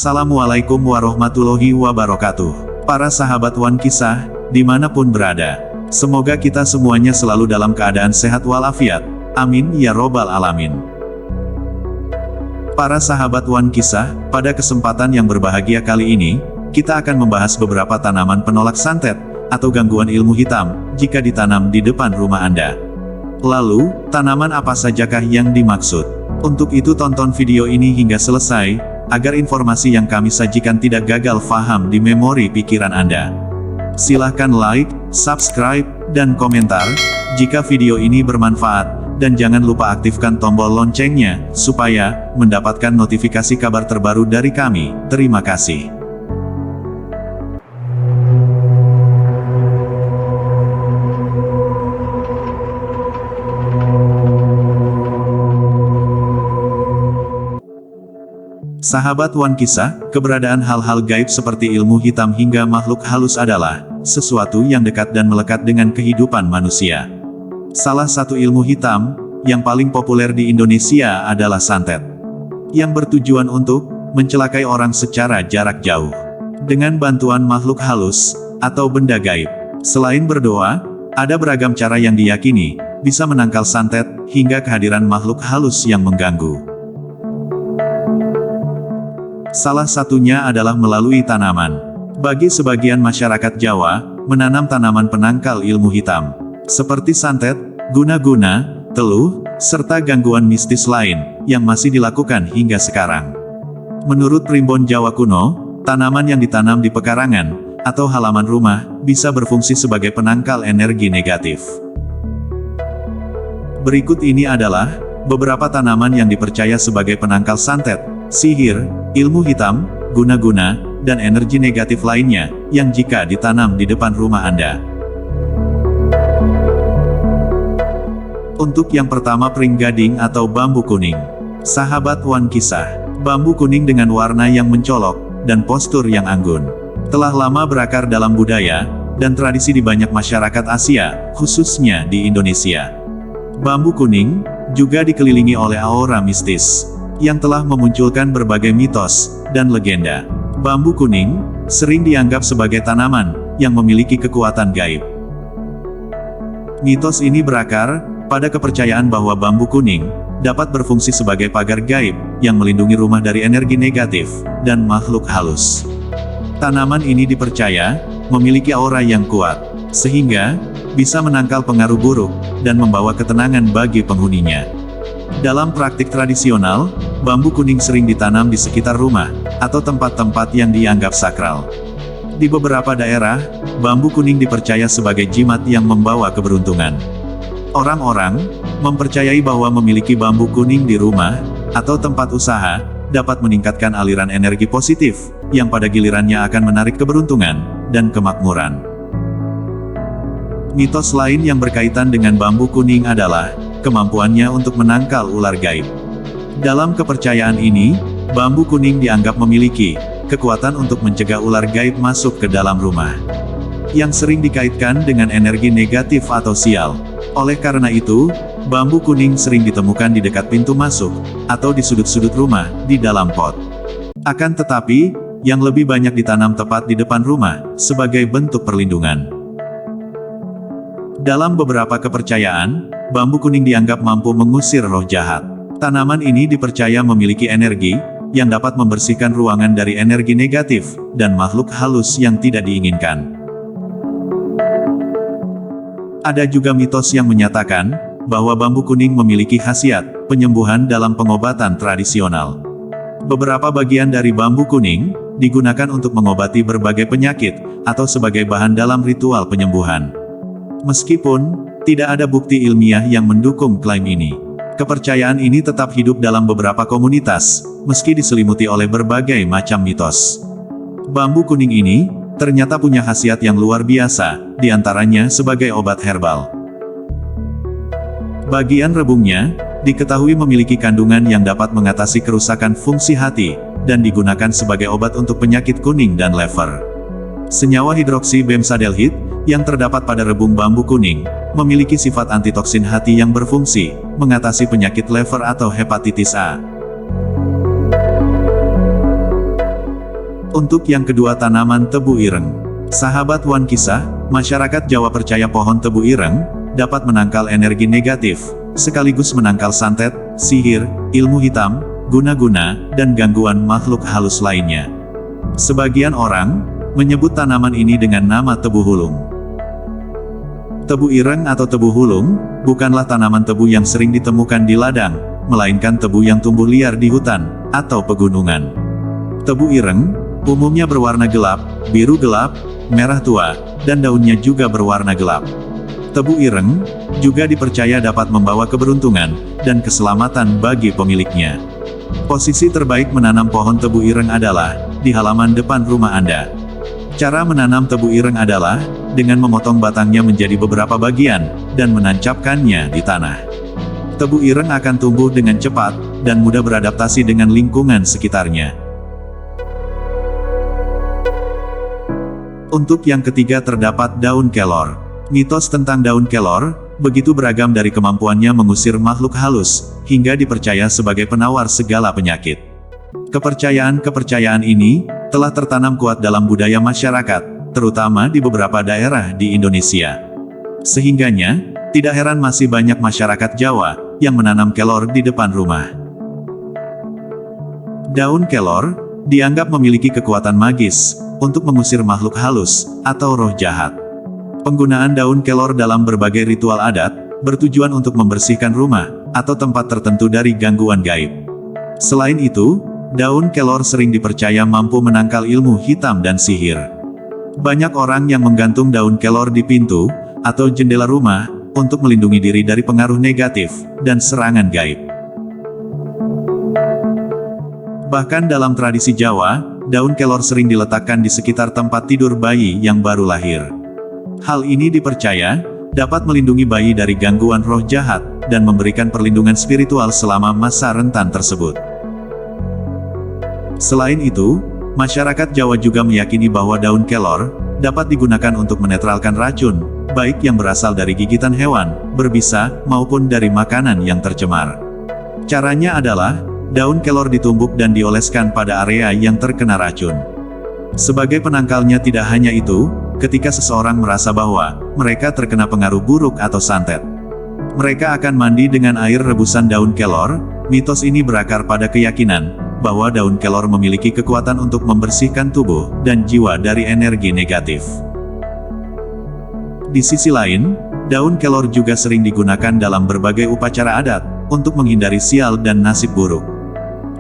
Assalamualaikum warahmatullahi wabarakatuh. Para sahabat Wan Kisah, dimanapun berada, semoga kita semuanya selalu dalam keadaan sehat walafiat. Amin ya robbal alamin. Para sahabat Wan Kisah, pada kesempatan yang berbahagia kali ini, kita akan membahas beberapa tanaman penolak santet, atau gangguan ilmu hitam, jika ditanam di depan rumah Anda. Lalu, tanaman apa sajakah yang dimaksud? Untuk itu tonton video ini hingga selesai, agar informasi yang kami sajikan tidak gagal faham di memori pikiran Anda. Silahkan like, subscribe, dan komentar, jika video ini bermanfaat, dan jangan lupa aktifkan tombol loncengnya, supaya mendapatkan notifikasi kabar terbaru dari kami. Terima kasih. Sahabat Wan Kisah, keberadaan hal-hal gaib seperti ilmu hitam hingga makhluk halus adalah sesuatu yang dekat dan melekat dengan kehidupan manusia. Salah satu ilmu hitam yang paling populer di Indonesia adalah santet, yang bertujuan untuk mencelakai orang secara jarak jauh dengan bantuan makhluk halus atau benda gaib. Selain berdoa, ada beragam cara yang diyakini bisa menangkal santet hingga kehadiran makhluk halus yang mengganggu. Salah satunya adalah melalui tanaman. Bagi sebagian masyarakat Jawa, menanam tanaman penangkal ilmu hitam, seperti santet, guna-guna, teluh, serta gangguan mistis lain, yang masih dilakukan hingga sekarang. Menurut primbon Jawa kuno, tanaman yang ditanam di pekarangan, atau halaman rumah, bisa berfungsi sebagai penangkal energi negatif. Berikut ini adalah beberapa tanaman yang dipercaya sebagai penangkal santet, sihir, ilmu hitam, guna-guna, dan energi negatif lainnya, yang jika ditanam di depan rumah Anda. Untuk yang pertama, pring gading atau bambu kuning. Sahabat Wan Kisah, bambu kuning dengan warna yang mencolok, dan postur yang anggun, telah lama berakar dalam budaya, dan tradisi di banyak masyarakat Asia, khususnya di Indonesia. Bambu kuning juga dikelilingi oleh aura mistis, yang telah memunculkan berbagai mitos dan legenda. Bambu kuning sering dianggap sebagai tanaman yang memiliki kekuatan gaib. Mitos ini berakar pada kepercayaan bahwa bambu kuning dapat berfungsi sebagai pagar gaib yang melindungi rumah dari energi negatif dan makhluk halus. Tanaman ini dipercaya memiliki aura yang kuat, sehingga bisa menangkal pengaruh buruk dan membawa ketenangan bagi penghuninya. Dalam praktik tradisional, bambu kuning sering ditanam di sekitar rumah, atau tempat-tempat yang dianggap sakral. Di beberapa daerah, bambu kuning dipercaya sebagai jimat yang membawa keberuntungan. Orang-orang mempercayai bahwa memiliki bambu kuning di rumah, atau tempat usaha, dapat meningkatkan aliran energi positif, yang pada gilirannya akan menarik keberuntungan dan kemakmuran. Mitos lain yang berkaitan dengan bambu kuning adalah kemampuannya untuk menangkal ular gaib. Dalam kepercayaan ini, bambu kuning dianggap memiliki kekuatan untuk mencegah ular gaib masuk ke dalam rumah, yang sering dikaitkan dengan energi negatif atau sial. Oleh karena itu, bambu kuning sering ditemukan di dekat pintu masuk, atau di sudut-sudut rumah, di dalam pot. Akan tetapi, yang lebih banyak ditanam tepat di depan rumah, sebagai bentuk perlindungan. Dalam beberapa kepercayaan, bambu kuning dianggap mampu mengusir roh jahat. Tanaman ini dipercaya memiliki energi yang dapat membersihkan ruangan dari energi negatif dan makhluk halus yang tidak diinginkan. Ada juga mitos yang menyatakan bahwa bambu kuning memiliki khasiat penyembuhan dalam pengobatan tradisional. Beberapa bagian dari bambu kuning digunakan untuk mengobati berbagai penyakit atau sebagai bahan dalam ritual penyembuhan. Meskipun tidak ada bukti ilmiah yang mendukung klaim ini, kepercayaan ini tetap hidup dalam beberapa komunitas, meski diselimuti oleh berbagai macam mitos. Bambu kuning ini ternyata punya khasiat yang luar biasa, diantaranya sebagai obat herbal. Bagian rebungnya diketahui memiliki kandungan yang dapat mengatasi kerusakan fungsi hati, dan digunakan sebagai obat untuk penyakit kuning dan lever. Senyawa hidroksi bemsadalhid yang terdapat pada rebung bambu kuning memiliki sifat antitoksin hati yang berfungsi mengatasi penyakit lever atau hepatitis A. Untuk yang kedua, tanaman tebu ireng. Sahabat Wan Kisah, masyarakat Jawa percaya pohon tebu ireng dapat menangkal energi negatif, sekaligus menangkal santet, sihir, ilmu hitam, guna-guna, dan gangguan makhluk halus lainnya. Sebagian orang menyebut tanaman ini dengan nama tebu hulung. Tebu ireng atau tebu hulung bukanlah tanaman tebu yang sering ditemukan di ladang, melainkan tebu yang tumbuh liar di hutan atau pegunungan. Tebu ireng umumnya berwarna gelap, biru gelap, merah tua, dan daunnya juga berwarna gelap. Tebu ireng juga dipercaya dapat membawa keberuntungan dan keselamatan bagi pemiliknya. Posisi terbaik menanam pohon tebu ireng adalah di halaman depan rumah Anda. Cara menanam tebu ireng adalah dengan memotong batangnya menjadi beberapa bagian dan menancapkannya di tanah. Tebu ireng akan tumbuh dengan cepat dan mudah beradaptasi dengan lingkungan sekitarnya. Untuk yang ketiga, terdapat daun kelor. Mitos tentang daun kelor begitu beragam, dari kemampuannya mengusir makhluk halus, hingga dipercaya sebagai penawar segala penyakit. Kepercayaan ini telah tertanam kuat dalam budaya masyarakat, terutama di beberapa daerah di Indonesia. Sehingganya, tidak heran masih banyak masyarakat Jawa yang menanam kelor di depan rumah. Daun kelor dianggap memiliki kekuatan magis untuk mengusir makhluk halus atau roh jahat. Penggunaan daun kelor dalam berbagai ritual adat bertujuan untuk membersihkan rumah atau tempat tertentu dari gangguan gaib. Selain itu, daun kelor sering dipercaya mampu menangkal ilmu hitam dan sihir. Banyak orang yang menggantung daun kelor di pintu atau jendela rumah untuk melindungi diri dari pengaruh negatif dan serangan gaib. Bahkan dalam tradisi Jawa, daun kelor sering diletakkan di sekitar tempat tidur bayi yang baru lahir. Hal ini dipercaya dapat melindungi bayi dari gangguan roh jahat dan memberikan perlindungan spiritual selama masa rentan tersebut. Selain itu, masyarakat Jawa juga meyakini bahwa daun kelor dapat digunakan untuk menetralkan racun, baik yang berasal dari gigitan hewan, berbisa, maupun dari makanan yang tercemar. Caranya adalah, daun kelor ditumbuk dan dioleskan pada area yang terkena racun. Sebagai penangkalnya tidak hanya itu, ketika seseorang merasa bahwa mereka terkena pengaruh buruk atau santet, mereka akan mandi dengan air rebusan daun kelor. Mitos ini berakar pada keyakinan bahwa daun kelor memiliki kekuatan untuk membersihkan tubuh dan jiwa dari energi negatif. Di sisi lain, daun kelor juga sering digunakan dalam berbagai upacara adat untuk menghindari sial dan nasib buruk.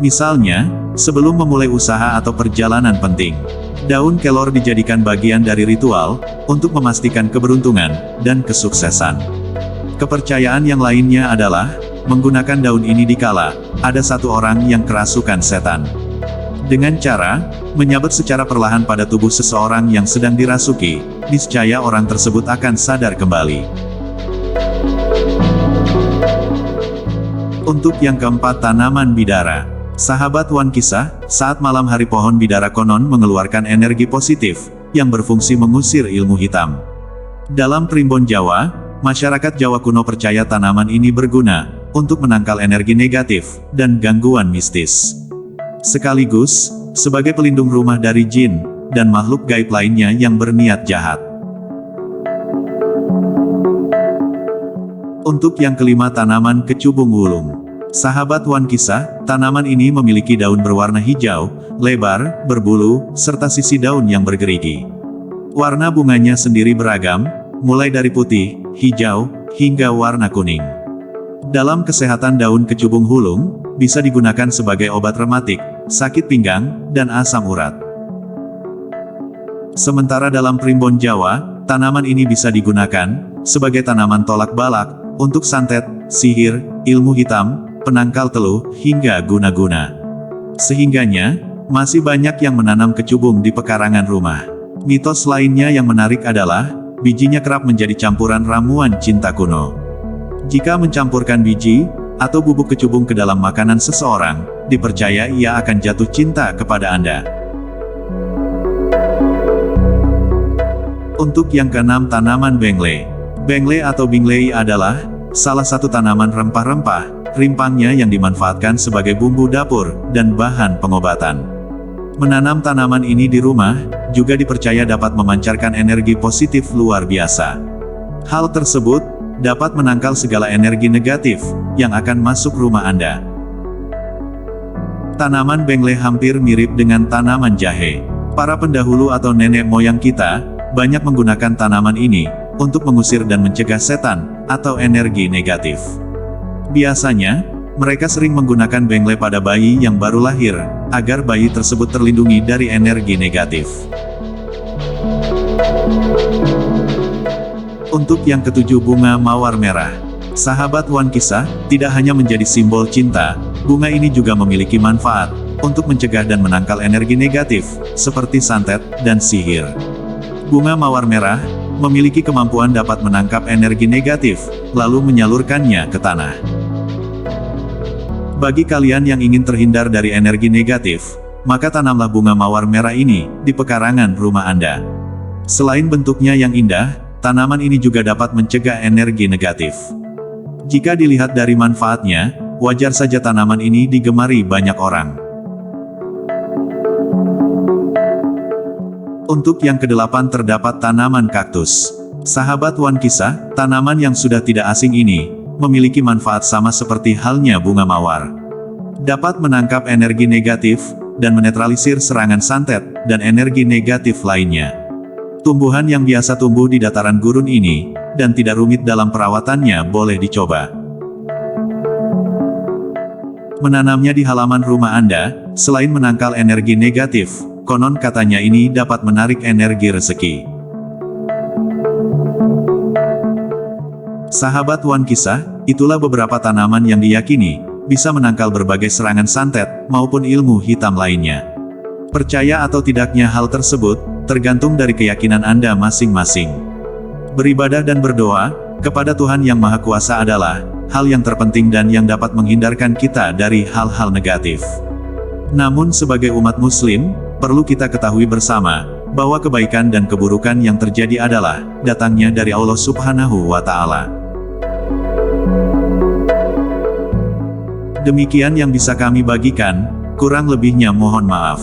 Misalnya, sebelum memulai usaha atau perjalanan penting, daun kelor dijadikan bagian dari ritual untuk memastikan keberuntungan dan kesuksesan. Kepercayaan yang lainnya adalah menggunakan daun ini dikala ada satu orang yang kerasukan setan. Dengan cara menyabet secara perlahan pada tubuh seseorang yang sedang dirasuki, niscaya orang tersebut akan sadar kembali. Untuk yang keempat, tanaman bidara. Sahabat Wan Kisah, saat malam hari pohon bidara konon mengeluarkan energi positif yang berfungsi mengusir ilmu hitam. Dalam primbon Jawa, masyarakat Jawa kuno percaya tanaman ini berguna untuk menangkal energi negatif dan gangguan mistis, sekaligus sebagai pelindung rumah dari jin dan makhluk gaib lainnya yang berniat jahat. Untuk yang kelima, tanaman kecubung wulung. Sahabat Wan Kisah, tanaman ini memiliki daun berwarna hijau, lebar, berbulu, serta sisi daun yang bergerigi. Warna bunganya sendiri beragam, mulai dari putih, hijau, hingga warna kuning. Dalam kesehatan, daun kecubung hulung bisa digunakan sebagai obat rematik, sakit pinggang, dan asam urat. Sementara dalam primbon Jawa, tanaman ini bisa digunakan sebagai tanaman tolak balak untuk santet, sihir, ilmu hitam, penangkal teluh, hingga guna-guna. Sehingganya, masih banyak yang menanam kecubung di pekarangan rumah. Mitos lainnya yang menarik adalah, bijinya kerap menjadi campuran ramuan cinta kuno. Jika mencampurkan biji atau bubuk kecubung ke dalam makanan seseorang, dipercaya ia akan jatuh cinta kepada Anda. Untuk yang keenam, tanaman bengle. Bengle atau binglei adalah salah satu tanaman rempah-rempah. Rimpangnya yang dimanfaatkan sebagai bumbu dapur dan bahan pengobatan. Menanam tanaman ini di rumah, juga dipercaya dapat memancarkan energi positif luar biasa. Hal tersebut dapat menangkal segala energi negatif yang akan masuk rumah Anda. Tanaman bengle hampir mirip dengan tanaman jahe. Para pendahulu atau nenek moyang kita banyak menggunakan tanaman ini untuk mengusir dan mencegah setan atau energi negatif. Biasanya, mereka sering menggunakan bengle pada bayi yang baru lahir, agar bayi tersebut terlindungi dari energi negatif. Untuk yang ketujuh, bunga mawar merah. Sahabat Wan Kisah, tidak hanya menjadi simbol cinta, bunga ini juga memiliki manfaat untuk mencegah dan menangkal energi negatif, seperti santet dan sihir. Bunga mawar merah memiliki kemampuan dapat menangkap energi negatif, lalu menyalurkannya ke tanah. Bagi kalian yang ingin terhindar dari energi negatif, maka tanamlah bunga mawar merah ini di pekarangan rumah Anda. Selain bentuknya yang indah, tanaman ini juga dapat mencegah energi negatif. Jika dilihat dari manfaatnya, wajar saja tanaman ini digemari banyak orang. Untuk yang kedelapan terdapat tanaman kaktus. Sahabat Wan Kisah, tanaman yang sudah tidak asing ini memiliki manfaat sama seperti halnya bunga mawar. Dapat menangkap energi negatif dan menetralisir serangan santet dan energi negatif lainnya. Tumbuhan yang biasa tumbuh di dataran gurun ini, dan tidak rumit dalam perawatannya, boleh dicoba. Menanamnya di halaman rumah Anda, selain menangkal energi negatif, konon katanya ini dapat menarik energi rezeki. Sahabat Wan Kisah, itulah beberapa tanaman yang diyakini bisa menangkal berbagai serangan santet maupun ilmu hitam lainnya. Percaya atau tidaknya hal tersebut tergantung dari keyakinan Anda masing-masing. Beribadah dan berdoa kepada Tuhan Yang Maha Kuasa adalah hal yang terpenting dan yang dapat menghindarkan kita dari hal-hal negatif. Namun sebagai umat Muslim, perlu kita ketahui bersama bahwa kebaikan dan keburukan yang terjadi adalah datangnya dari Allah Subhanahu wa Ta'ala. Demikian yang bisa kami bagikan, kurang lebihnya mohon maaf.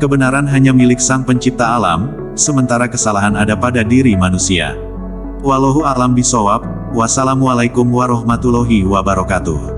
Kebenaran hanya milik Sang Pencipta alam, sementara kesalahan ada pada diri manusia. Wallahu a'lam bishawab. Wassalamualaikum warahmatullahi wabarakatuh.